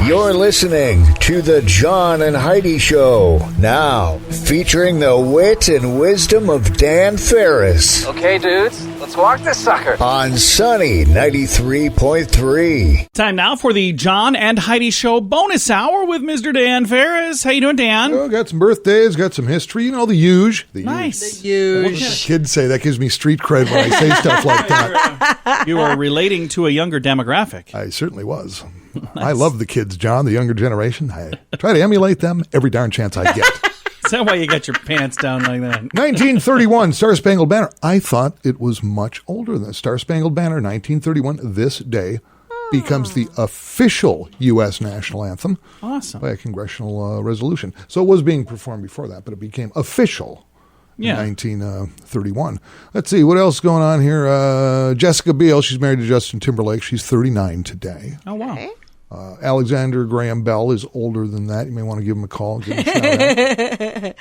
You're listening to the John and Heidi Show. Now, featuring the wit and wisdom of Dan Farris. Okay, dudes, let's walk this sucker. On Sunny 93.3. Time now for the John and Heidi Show bonus hour with Mr. Dan Farris. How you doing, Dan? Oh, got some birthdays, got some history, you know, the huge. Nice. What the kids say, that gives me street cred when I say stuff like that. You are relating to a younger demographic. I certainly was. Nice. I love the kids, John, the younger generation. I try to emulate them every darn chance I get. Is that why you got your pants down like that? 1931, Star-Spangled Banner. I thought it was much older than Star-Spangled Banner. 1931, this day, becomes the official U.S. national anthem. Awesome. By a congressional resolution. So it was being performed before that, but it became official. In 1931. Let's see, what else is going on here? Jessica Biel, she's married to Justin Timberlake. She's 39 today. Oh, wow. Okay. Alexander Graham Bell is older than that. You may want to give him a call. Give him a shout out.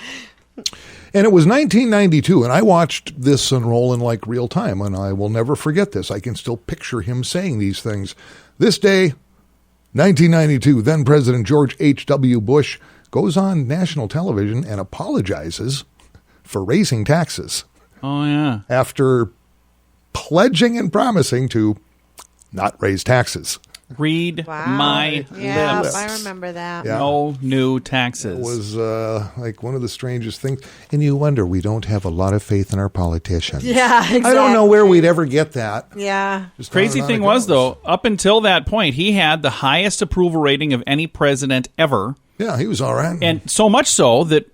And it was 1992, and I watched this unroll in like real time, and I will never forget this. I can still picture him saying these things. This day, 1992, then President George H.W. Bush goes on national television and apologizes for raising taxes. Oh, yeah. After pledging and promising to not raise taxes. Read my lips. I remember that. Yeah. No new taxes. It was like one of the strangest things. And you wonder, we don't have a lot of faith in our politicians. Yeah, exactly. I don't know where we'd ever get that. Yeah. Just Crazy on thing it was, goes. though, up until that point, he had the highest approval rating of any president ever. Yeah, he was all right. And so much so that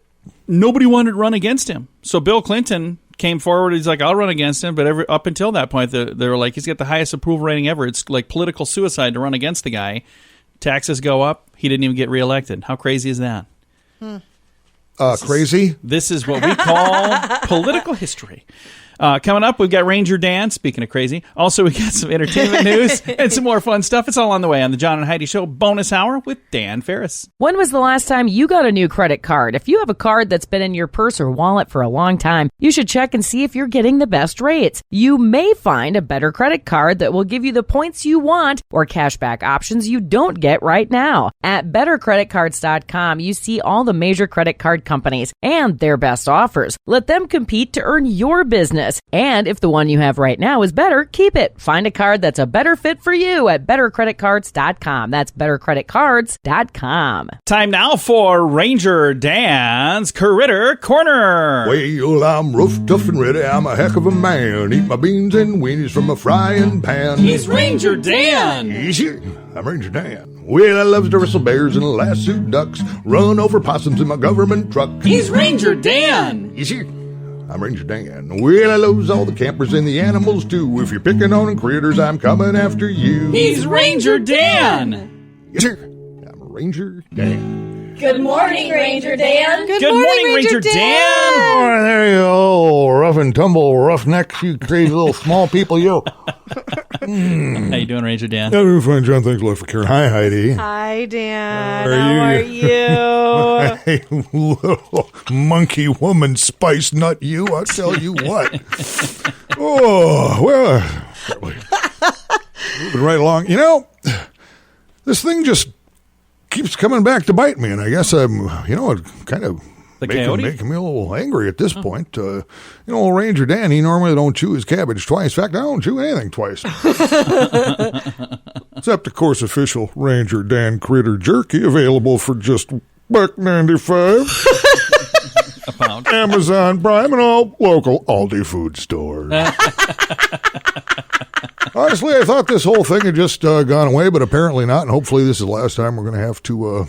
nobody wanted to run against him. So Bill Clinton came forward. He's like, I'll run against him. But up until that point, they were like, he's got the highest approval rating ever. It's like political suicide to run against the guy. Taxes go up. He didn't even get reelected. How crazy is that? Crazy? This is what we call political history. Coming up, we've got Ranger Dan, speaking of crazy. Also, we got some entertainment news and some more fun stuff. It's all on the way on the John and Heidi Show bonus hour with Dan Farris. When was the last time you got a new credit card? If you have a card that's been in your purse or wallet for a long time, you should check and see if you're getting the best rates. You may find a better credit card that will give you the points you want or cashback options you don't get right now. At bettercreditcards.com, you see all the major credit card companies and their best offers. Let them compete to earn your business. And if the one you have right now is better, keep it. Find a card that's a better fit for you at bettercreditcards.com. That's bettercreditcards.com. Time now for Ranger Dan's Critter Corner. Well, I'm rough, tough, and ready. I'm a heck of a man. Eat my beans and weenies from a frying pan. He's Ranger Dan. Easy. I'm Ranger Dan. Well, I loves to wrestle bears and lasso ducks. Run over possums in my government truck. He's Ranger Dan. Easy. I'm Ranger Dan. Well, I loves all the campers and the animals, too. If you're picking on critters, I'm coming after you. He's Ranger Dan. Yes, sir. I'm Ranger Dan. Good morning, Ranger Dan. Good morning, Ranger Dan. Oh, there you go. Rough and tumble, roughnecks, you crazy little small people, you. How you doing, Ranger Dan? Yeah, I'm fine, John. Thanks a lot for caring. Hi, Heidi. Hi, Dan. How How are you? Hey, little monkey woman spice nut, you. I'll tell you what. Oh, well, moving right along. You know, this thing just keeps coming back to bite me, and I guess I'm, it kind of making me a little angry at this point. Ranger Dan, he normally don't chew his cabbage twice. In fact, I don't chew anything twice. Except, of course, official Ranger Dan Critter Jerky, available for just $1.95. A pound. Amazon Prime and all local Aldi food stores. Honestly, I thought this whole thing had just gone away, but apparently not, and hopefully this is the last time we're going to have to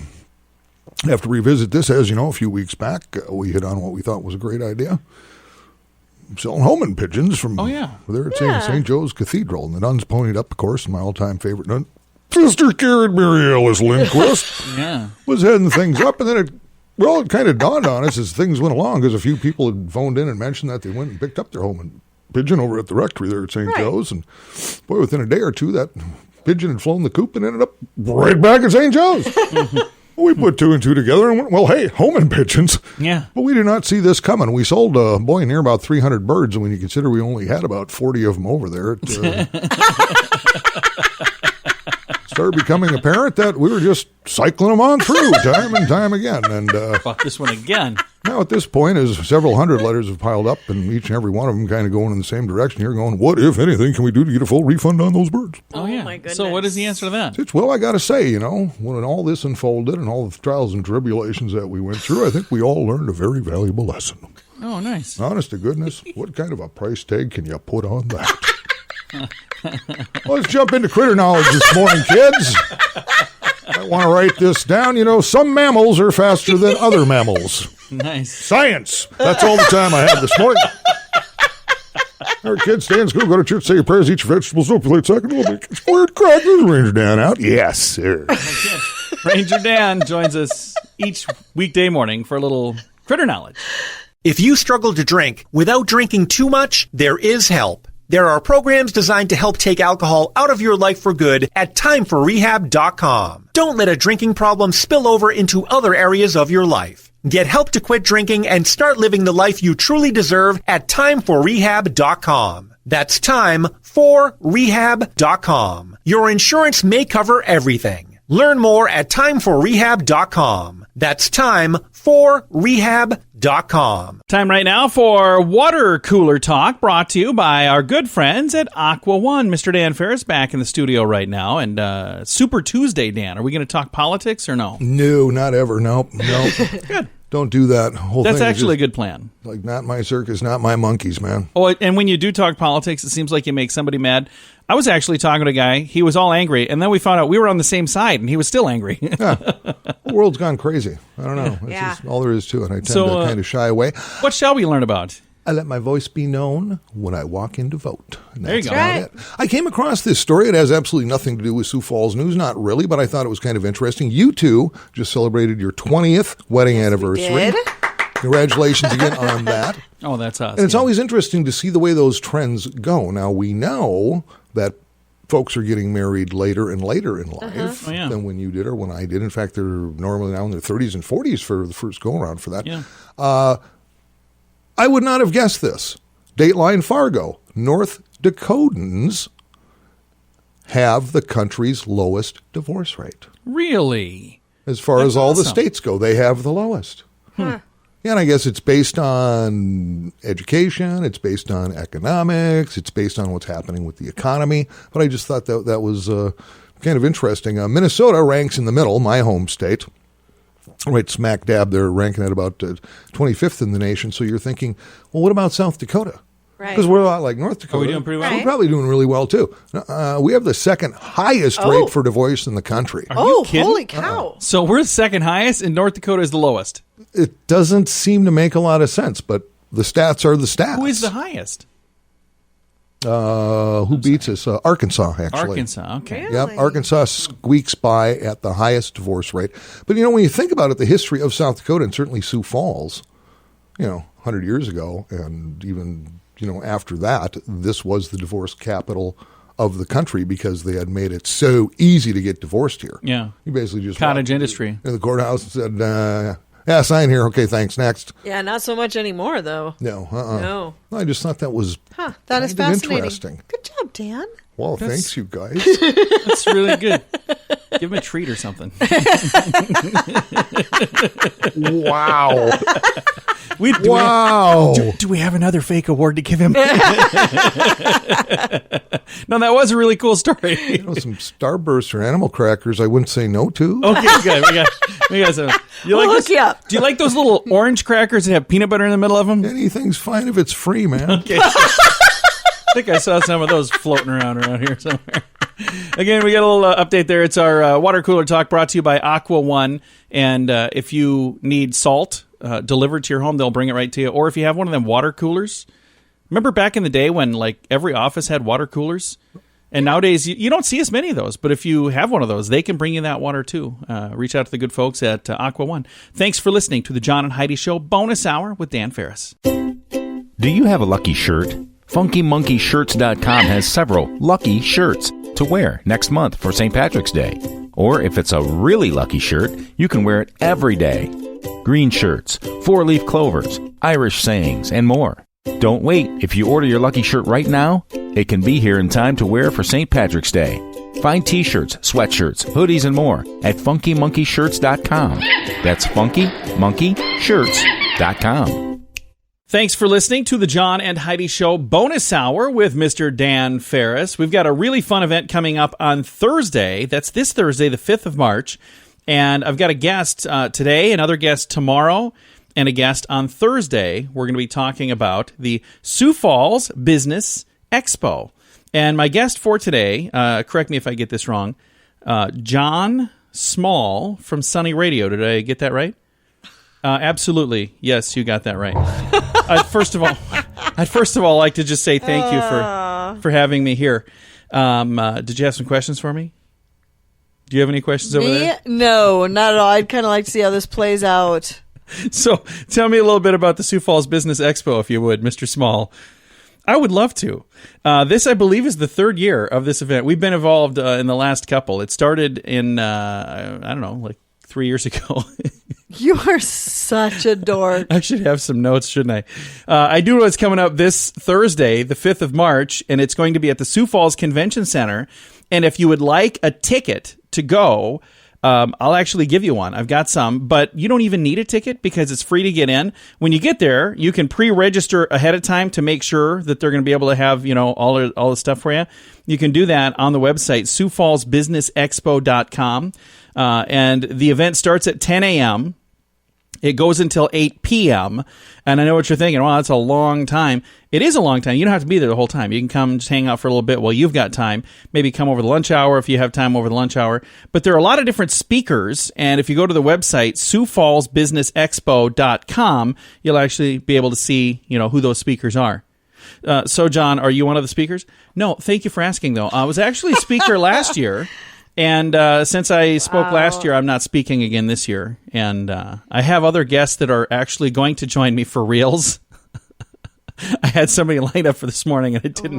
revisit this. As you know, a few weeks back, we hit on what we thought was a great idea. Selling homing pigeons from there at St. Joe's Cathedral. And the nuns ponied up, of course, and my all-time favorite nun, Sister Karen Mary Alice Lindquist, was heading things up. And then it kind of dawned on us as things went along, because a few people had phoned in and mentioned that they went and picked up their homing pigeon over at the rectory there at St. Joe's. And boy, within a day or two, that pigeon had flown the coop and ended up right back at St. Joe's. We put two and two together and went, well, hey, homing pigeons. Yeah. But we did not see this coming. We sold, near about 300 birds, and when you consider we only had about 40 of them over there. started becoming apparent that we were just cycling them on through time and time again. And Fuck this one again. now at this point, as several hundred letters have piled up, and each and every one of them kind of going in the same direction, you're going, what, if anything, can we do to get a full refund on those birds? Oh, yeah. my goodness. So what is the answer to that? It's, well, I got to say, when all this unfolded and all the trials and tribulations that we went through, I think we all learned a very valuable lesson. Oh, nice. Honest to goodness, what kind of a price tag can you put on that? Let's jump into critter knowledge this morning, kids. I want to write this down. Some mammals are faster than other mammals. Nice. Science. That's all the time I have this morning. Our kids stay in school, go to church, say your prayers, eat your vegetables, don't play second, squared crackers, Ranger Dan out. Yes, sir. Ranger Dan joins us each weekday morning for a little critter knowledge. If you struggle to drink without drinking too much, there is help. There are programs designed to help take alcohol out of your life for good at timeforrehab.com. Don't let a drinking problem spill over into other areas of your life. Get help to quit drinking and start living the life you truly deserve at timeforrehab.com. That's timeforrehab.com. Your insurance may cover everything. Learn more at timeforrehab.com. That's timeforrehab.com. Time right now for Water Cooler Talk, brought to you by our good friends at Aqua One. Mr. Dan Farris back in the studio right now. And Super Tuesday, Dan, are we going to talk politics or no? No, not ever. Nope. Good. Don't do that. That's actually a good plan. Like, not my circus, not my monkeys, man. Oh, and when you do talk politics, it seems like you make somebody mad. I was actually talking to a guy. He was all angry, and then we found out we were on the same side, and he was still angry. Yeah. The world's gone crazy. I don't know. That's just all there is to it. I tend to kind of shy away. What shall we learn about? I let my voice be known when I walk in to vote. And There you that's go. about it. I came across this story. It has absolutely nothing to do with Sioux Falls news. Not really, but I thought it was kind of interesting. You two just celebrated your 20th wedding anniversary. did. Congratulations again on that. Oh, that's us. And it's always interesting to see the way those trends go. Now, we know that folks are getting married later and later in life Oh, yeah. than when you did or when I did. In fact, they're normally now in their 30s and 40s for the first go-around for that. Yeah. I would not have guessed this. Dateline Fargo, North Dakotans have the country's lowest divorce rate. Really? As far That's as all the awesome. states go, they have the lowest. Yeah, and I guess it's based on education, it's based on economics, it's based on what's happening with the economy. But I just thought that was kind of interesting. Minnesota ranks in the middle, my home state. Right smack dab, they're ranking at about 25th in the nation. So you're thinking, well, what about South Dakota? Right. Because we're a lot like North Dakota. Are we doing pretty well? We're probably doing really well, too. We have the second highest rate for divorce in the country. Oh, kidding? holy cow. So we're the second highest, and North Dakota is the lowest. It doesn't seem to make a lot of sense, but the stats are the stats. Who is the highest? Who beats us? Arkansas, actually. Arkansas, okay. Really? Yep, Arkansas squeaks by at the highest divorce rate. But, when you think about it, the history of South Dakota and certainly Sioux Falls, 100 years ago, and even, after that, this was the divorce capital of the country because they had made it so easy to get divorced here. Yeah. You basically just Cottage walked industry. in the courthouse and said, yeah, sign here. Okay, thanks. Next. Yeah, not so much anymore, though. No, No. I just thought that was That is kind of fascinating. interesting. Good job, Dan. Well, thanks, you guys. That's really good. Give him a treat or something. Wow. Wow. Do we have another fake award to give him? No, that was a really cool story. Some Starburst or animal crackers I wouldn't say no to. Okay, good. We got some. We'll hook you up. Do you like those little orange crackers that have peanut butter in the middle of them? Anything's fine if it's free, man. Okay. I think I saw some of those floating around here somewhere. Again, we got a little update there. It's our water cooler talk brought to you by Aqua One. And if you need salt delivered to your home, they'll bring it right to you. Or if you have one of them water coolers. Remember back in the day when every office had water coolers? And nowadays, you don't see as many of those. But if you have one of those, they can bring you that water too. Reach out to the good folks at Aqua One. Thanks for listening to the John and Heidi Show Bonus Hour with Dan Farris. Do you have a lucky shirt? FunkyMonkeyShirts.com has several lucky shirts to wear next month for St. Patrick's Day. Or if it's a really lucky shirt, you can wear it every day. Green shirts, 4-leaf clovers, Irish sayings, and more. Don't wait. If you order your lucky shirt right now, it can be here in time to wear for St. Patrick's Day. Find t-shirts, sweatshirts, hoodies, and more at funkymonkeyshirts.com. That's funkymonkeyshirts.com. Thanks for listening to the John and Heidi Show bonus hour with Mr. Dan Farris. We've got a really fun event coming up on Thursday. That's this Thursday, the 5th of March. And I've got a guest today, another guest tomorrow, and a guest on Thursday. We're going to be talking about the Sioux Falls Business Expo. And my guest for today, correct me if I get this wrong, John Small from Sunny Radio. Did I get that right? Absolutely. Yes, you got that right. I'd first of all like to just say thank you for having me here. Did you have some questions for me? Do you have any questions over there? No, not at all. I'd kind of like to see how this plays out. So tell me a little bit about the Sioux Falls Business Expo, if you would, Mr. Small. I would love to. This, I believe, is the third year of this event. We've been involved in the last couple. It started in, I don't know, like 3 years ago. You are such a dork. I should have some notes, shouldn't I? I do know it's coming up this Thursday, the 5th of March, and it's going to be at the Sioux Falls Convention Center. And if you would like a ticket to go, I'll actually give you one. I've got some, but you don't even need a ticket because it's free to get in. When you get there, you can pre-register ahead of time to make sure that they're going to be able to have, all the stuff for you. You can do that on the website, SiouxFallsBusinessExpo.com. And the event starts at 10 a.m. It goes until 8 p.m. And I know what you're thinking. Well, that's a long time. It is a long time. You don't have to be there the whole time. You can come just hang out for a little bit while you've got time. Maybe come over the lunch hour if you have time over the lunch hour. But there are a lot of different speakers. And if you go to the website, SiouxFallsBusinessExpo.com, you'll actually be able to see, who those speakers are. So, John, are you one of the speakers? No, thank you for asking, though. I was actually a speaker last year. And since I spoke last year, I'm not speaking again this year. And I have other guests that are actually going to join me for reals. I had somebody lined up for this morning, and it didn't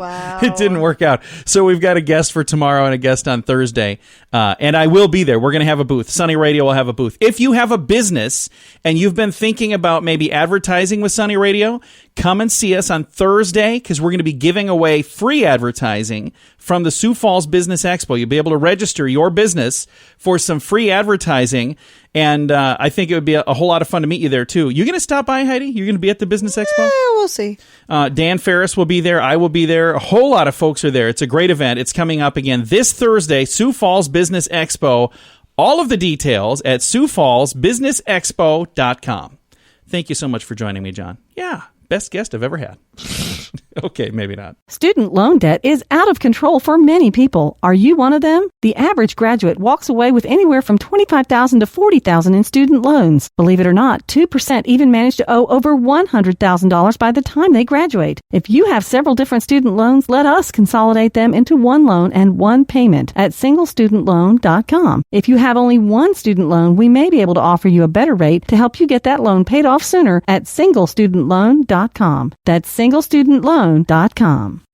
work out. So we've got a guest for tomorrow and a guest on Thursday. And I will be there. We're going to have a booth. Sunny Radio will have a booth. If you have a business and you've been thinking about maybe advertising with Sunny Radio, come and see us on Thursday because we're going to be giving away free advertising from the Sioux Falls Business Expo. You'll be able to register your business for some free advertising, and I think it would be a whole lot of fun to meet you there, too. You going to stop by, Heidi? You're going to be at the Business Expo? Yeah, we'll see. Dan Farris will be there. I will be there. A whole lot of folks are there. It's a great event. It's coming up again this Thursday, Sioux Falls Business Expo. All of the details at SiouxFallsBusinessExpo.com. Thank you so much for joining me, John. Yeah. Best guest I've ever had. Okay, maybe not. Student loan debt is out of control for many people. Are you one of them? The average graduate walks away with anywhere from $25,000 to $40,000 in student loans. Believe it or not, 2% even manage to owe over $100,000 by the time they graduate. If you have several different student loans, let us consolidate them into one loan and one payment at singlestudentloan.com. If you have only one student loan, we may be able to offer you a better rate to help you get that loan paid off sooner at singlestudentloan.com. That's singlestudentloan.com.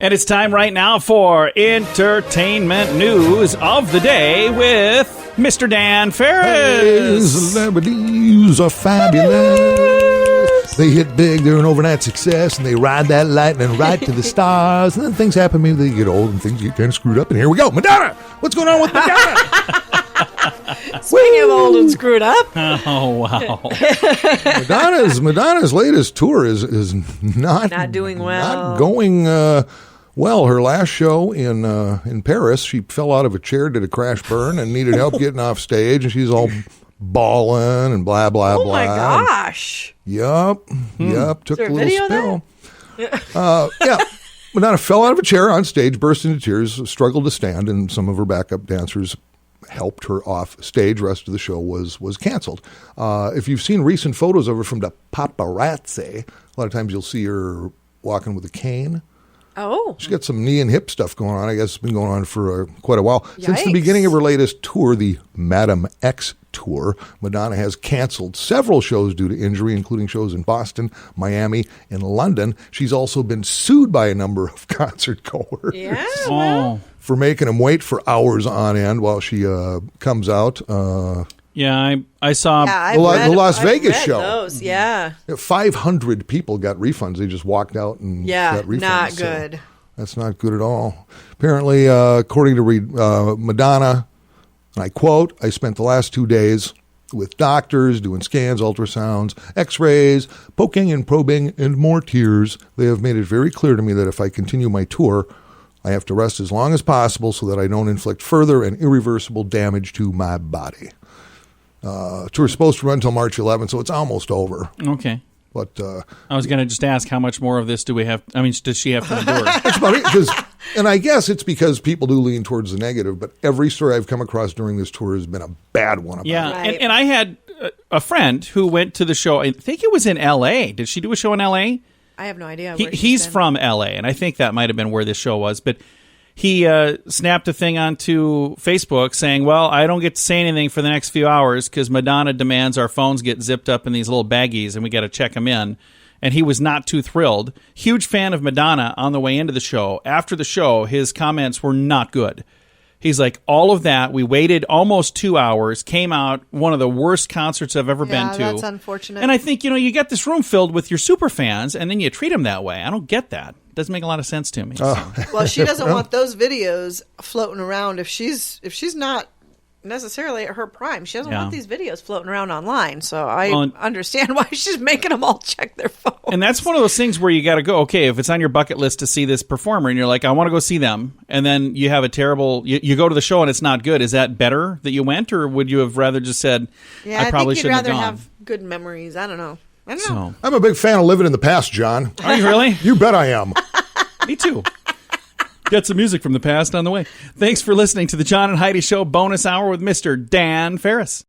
And it's time right now for entertainment news of the day with Mr. Dan Farris. Celebrities are fabulous. They hit big, they're an overnight success, and they ride that lightning right to the stars. And then things happen, maybe they get old and things get kind of screwed up. And here we go. Madonna! What's going on with Madonna? Speaking of old and screwed up. Oh, wow. Madonna's latest tour is not doing well. Not going well. Her last show in Paris, she fell out of a chair, did a crash burn, and needed help getting off stage, and she's all bawling and blah, blah, blah. Oh, my gosh. Yup. Took a little spill. Yeah. Madonna fell out of a chair on stage, burst into tears, struggled to stand, and some of her backup dancers helped her off stage. The rest of the show was canceled. If you've seen recent photos of her from the paparazzi, a lot of times you'll see her walking with a cane. Oh. She's got some knee and hip stuff going on. I guess it's been going on for quite a while. Yikes. Since the beginning of her latest tour, the Madam X Tour, Madonna has canceled several shows due to injury, including shows in Boston, Miami, and London. She's also been sued by a number of concert goers. Yeah, well. For making them wait for hours on end while she comes out. Yeah, I saw the Las Vegas show. Those, yeah. 500 people got refunds. They just walked out and got refunds. Not good. That's not good at all. Apparently, according to Madonna, and I quote, I spent the last 2 days with doctors, doing scans, ultrasounds, x-rays, poking and probing, and more tears. They have made it very clear to me that if I continue my tour, I have to rest as long as possible so that I don't inflict further and irreversible damage to my body. Tour is supposed to run until March 11th, so it's almost over. Okay. But I was going to just ask, how much more of this do we have? I mean, does she have to endure? That's about it. And I guess it's because people do lean towards the negative, but every story I've come across during this tour has been a bad one. Yeah, Right. and I had a friend who went to the show. I think it was in L.A. Did she do a show in L.A.? I have no idea. He's from L.A., and I think that might have been where this show was. But he snapped a thing onto Facebook saying, well, I don't get to say anything for the next few hours because Madonna demands our phones get zipped up in these little baggies, and we got to check them in. And he was not too thrilled. Huge fan of Madonna on the way into the show. After the show, his comments were not good. He's like, all of that, we waited almost 2 hours, came out, one of the worst concerts I've ever been to. That's unfortunate. And I think, you get this room filled with your super fans, and then you treat them that way. I don't get that. It doesn't make a lot of sense to me. Well, she doesn't want those videos floating around if she's not necessarily at her prime. She doesn't want these videos floating around online. So I understand why she's making them all check their phones. And that's one of those things where you got to go, okay, if it's on your bucket list to see this performer and you're like, I want to go see them, and then you have a terrible, you go to the show and it's not good, is that better that you went, or would you have rather just said, I probably shouldn't have gone? I'd rather have good memories. I don't know. So, I'm a big fan of living in the past, John. are you really? You bet I am. Me too. Got some music from the past on the way. Thanks for listening to the John and Heidi Show bonus hour with Mr. Dan Farris.